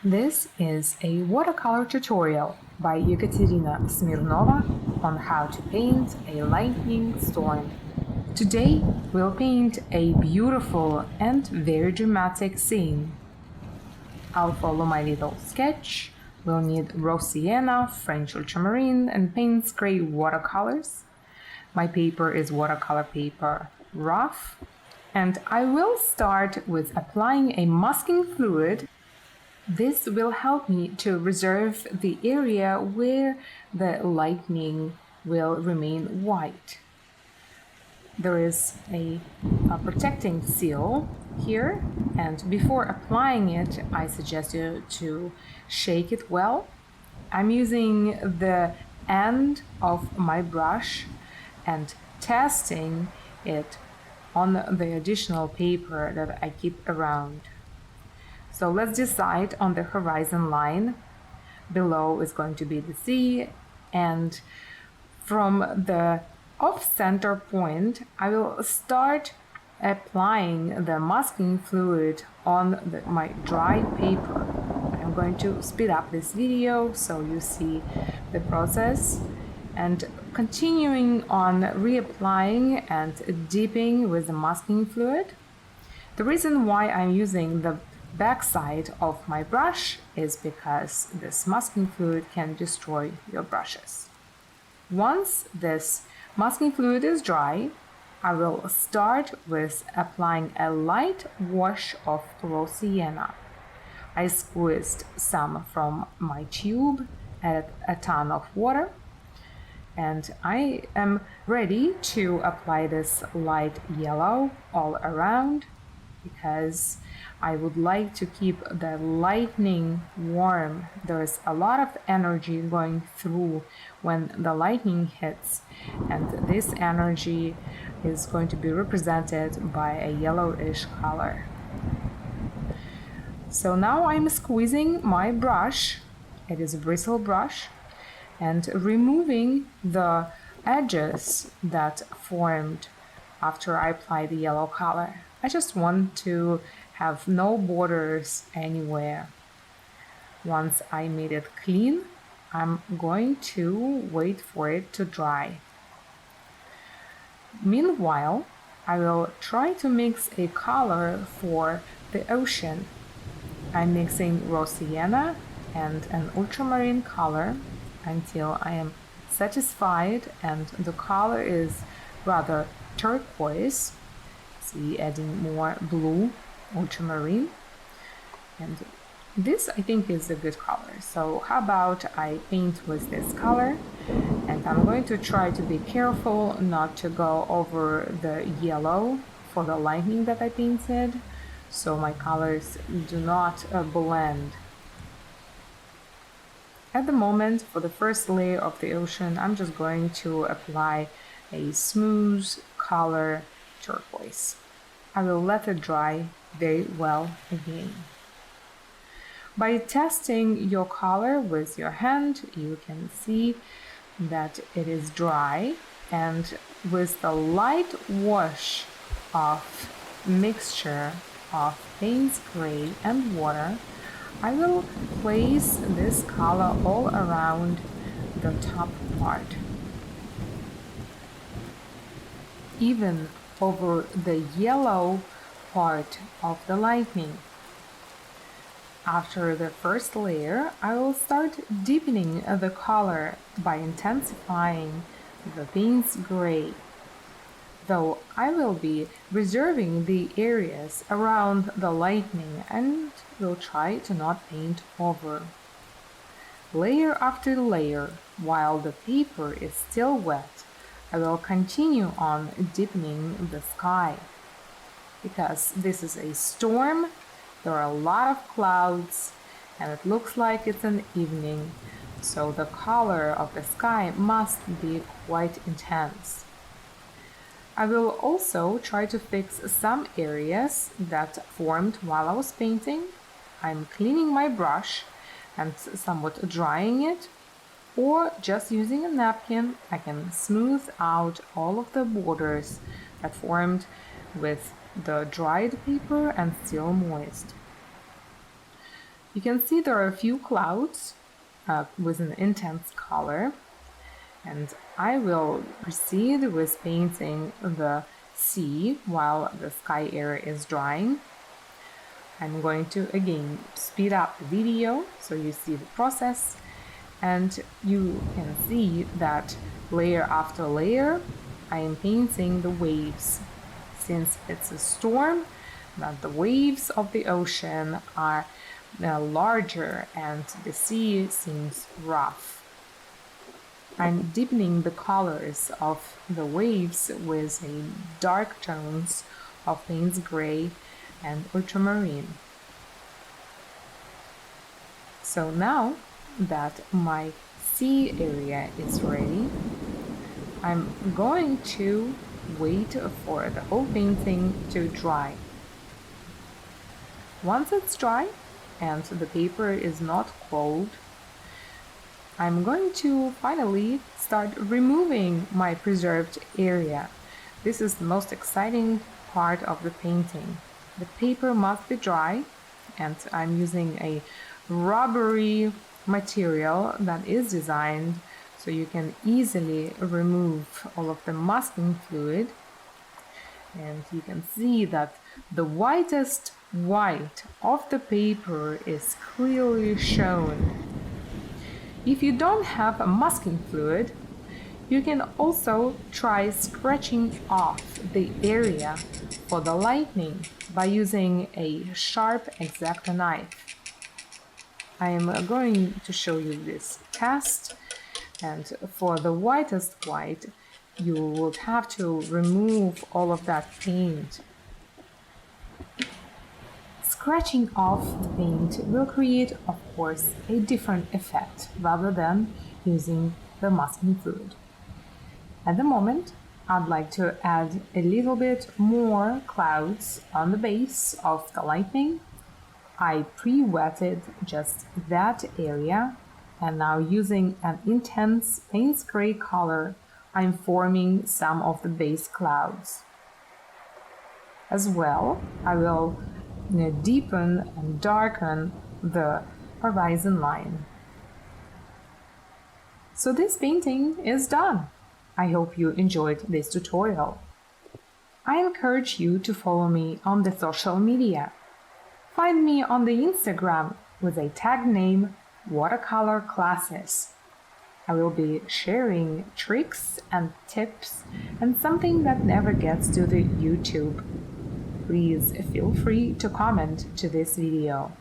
This is a watercolor tutorial by Ekaterina Smirnova on how to paint a lightning storm. Today we'll paint a beautiful and very dramatic scene. I'll follow my little sketch. We'll need raw sienna, French ultramarine, and Payne's gray watercolors. My paper is watercolor paper rough, and I will start with applying a masking fluid. This will help me to reserve the area where the lightning will remain white. There is a protecting seal here, and before applying it, I suggest you to shake it well. I'm using the end of my brush and testing it on the additional paper that I keep around. So let's decide on the horizon line. Below is going to be the sea, and from the off-center point, I will start applying the masking fluid on my dry paper. I'm going to speed up this video so you see the process, and continuing on reapplying and dipping with the masking fluid. The reason why I'm using the backside of my brush is because this masking fluid can destroy your brushes. Once this masking fluid is dry, I will start with applying a light wash of raw sienna. I squeezed some from my tube, added a ton of water, and I am ready to apply this light yellow all around, because I would like to keep the lightning warm. There's a lot of energy going through when the lightning hits, and this energy is going to be represented by a yellowish color. So now I'm squeezing my brush, it is a bristle brush, and removing the edges that formed after I applied the yellow color. I just want to have no borders anywhere. Once I made it clean, I'm going to wait for it to dry. Meanwhile, I will try to mix a color for the ocean. I'm mixing raw sienna and an ultramarine color until I am satisfied and the color is rather turquoise. See, adding more blue ultramarine, and this I think is a good color. So how about I paint with this color, and I'm going to try to be careful not to go over the yellow for the lightning that I painted, so my colors do not blend. At the moment, for the first layer of the ocean, I'm just going to apply a smooth color turquoise. I will let it dry very well again. By testing your color with your hand, you can see that it is dry, and with the light wash of mixture of Payne's gray and water, I will place this color all around the top part, even over the yellow part of the lightning. After the first layer, I will start deepening the color by intensifying the Payne's gray, though I will be reserving the areas around the lightning and will try to not paint over. Layer after layer, while the paper is still wet, I will continue on deepening the sky. Because this is a storm, there are a lot of clouds, and it looks like it's an evening, so the color of the sky must be quite intense. I will also try to fix some areas that formed while I was painting. I'm cleaning my brush and somewhat drying it, or just using a napkin, I can smooth out all of the borders that formed with the dried paper and still moist. You can see there are a few clouds with an intense color, and I will proceed with painting the sea while the sky area is drying. I'm going to again speed up the video so you see the process, and you can see that layer after layer I am painting the waves. Since it's a storm, that the waves of the ocean are larger and the sea seems rough. I'm deepening the colors of the waves with a dark tones of Payne's gray and ultramarine. So now that my sea area is ready, I'm going to wait for the whole painting to dry. Once it's dry and the paper is not cold, I'm going to finally start removing my preserved area. This is the most exciting part of the painting. The paper must be dry, and I'm using a rubbery material that is designed so you can easily remove all of the masking fluid. And you can see that the whitest white of the paper is clearly shown. If you don't have a masking fluid, you can also try scratching off the area for the lightning by using a sharp X-Acto knife. I am going to show you this test, and for the whitest white, you would have to remove all of that paint. Scratching off the paint will create, of course, a different effect rather than using the masking fluid. At the moment, I'd like to add a little bit more clouds on the base of the lightning. I pre-wetted just that area, and now using an intense Payne's gray color, I'm forming some of the base clouds. As well, I will deepen and darken the horizon line. So this painting is done. I hope you enjoyed this tutorial. I encourage you to follow me on the social media. Find me on the Instagram with a tag name Watercolor Classes. I will be sharing tricks and tips and something that never gets to the YouTube. Please feel free to comment to this video.